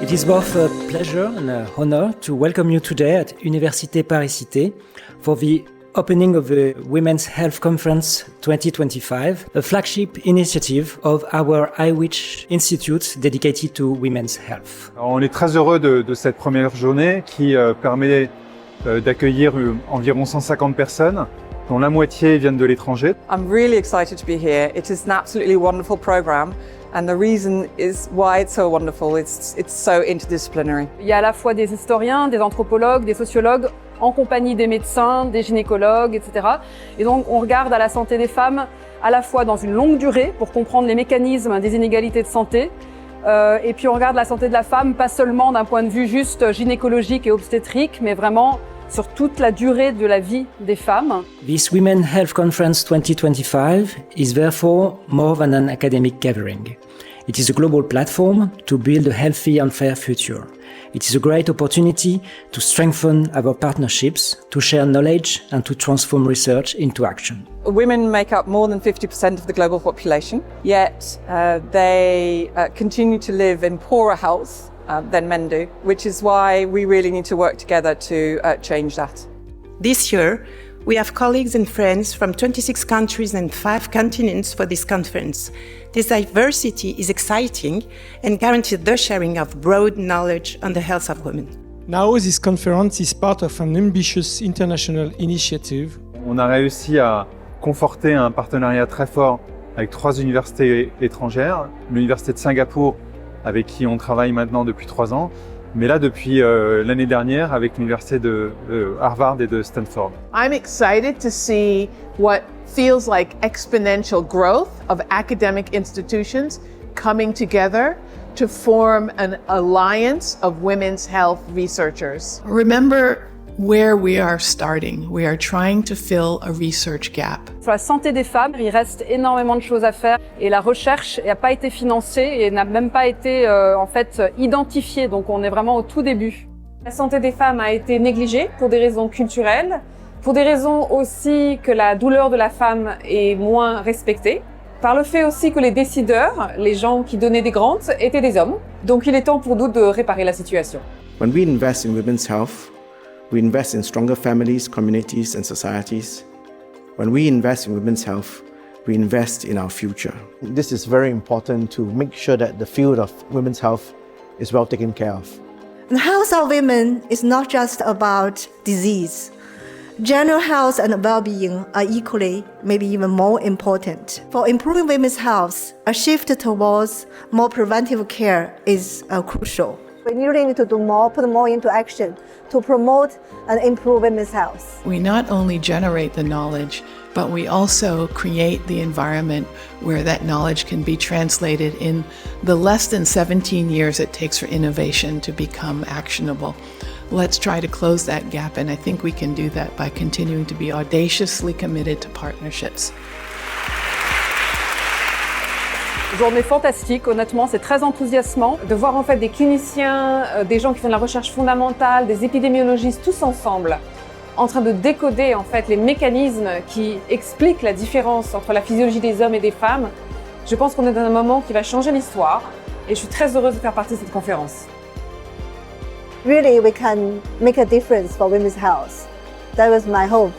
It is both a pleasure and an honor to welcome you today at Université Paris Cité for the opening of the Women's Health Conference 2025, a flagship initiative of our iWISH Institute dedicated to women's health. Alors, on est très heureux de cette première journée qui permet d'accueillir environ 150 personnes, dont la moitié viennent de l'étranger. I'm really excited to be here. It is an absolutely wonderful program. And the reason is why it's so wonderful. It's so interdisciplinary. Il y a à la fois des historiens, des anthropologues, des sociologues, en compagnie des médecins, des gynécologues, etc. Et donc on regarde à la santé des femmes à la fois dans une longue durée pour comprendre les mécanismes des inégalités de santé, et puis on regarde la santé de la femme pas seulement d'un point de vue juste gynécologique et obstétrique, mais vraiment sur toute la durée de la vie des femmes. This Women's Health Conference 2025 is therefore more than an academic gathering. It is a global platform to build a healthy and fair future. It is a great opportunity to strengthen our partnerships, to share knowledge and to transform research into action. Women make up more than 50% of the global population, yet they continue to live in poorer health than men do, which is why we really need to work together to change that. This year, we have colleagues and friends from 26 countries and 5 continents for this conference. This diversity is exciting and guarantees the sharing of broad knowledge on the health of women. Now, this conference is part of an ambitious international initiative. On a réussi à conforter un partenariat très fort avec 3 universités étrangères, l'Université de Singapour, avec qui on travaille maintenant depuis 3 ans, mais là depuis l'année dernière avec l'université de Harvard et de Stanford. I'm excited to see what feels like exponential growth of academic institutions coming together to form an alliance of women's health researchers. Remember where we are starting. We are trying to fill a research gap. Sur la santé des femmes, il reste énormément de choses à faire et la recherche n'a pas été financée et n'a même pas été identifiée, donc on est vraiment au tout début. La santé des femmes a été négligée pour des raisons culturelles, pour des raisons aussi que la douleur de la femme est moins respectée, par le fait aussi que les décideurs, les gens qui donnaient des grants, étaient des hommes. Donc il est temps pour nous de réparer la situation. When we invest in women's health, we invest in stronger families, communities, and societies. When we invest in women's health, we invest in our future. This is very important to make sure that the field of women's health is well taken care of. The health of women is not just about disease. General health and well-being are equally, maybe even more important. For improving women's health, a shift towards more preventive care is crucial. We really need to do more, put more into action to promote and improve women's health. We not only generate the knowledge, but we also create the environment where that knowledge can be translated in the less than 17 years it takes for innovation to become actionable. Let's try to close that gap, and I think we can do that by continuing to be audaciously committed to partnerships. Journée fantastique, honnêtement, c'est très enthousiasmant de voir en fait des cliniciens, des gens qui font de la recherche fondamentale, des épidémiologistes, tous ensemble, en train de décoder en fait les mécanismes qui expliquent la différence entre la physiologie des hommes et des femmes. Je pense qu'on est dans un moment qui va changer l'histoire et je suis très heureuse de faire partie de cette conférence. Really, we can make a difference for women's health. That was my hope.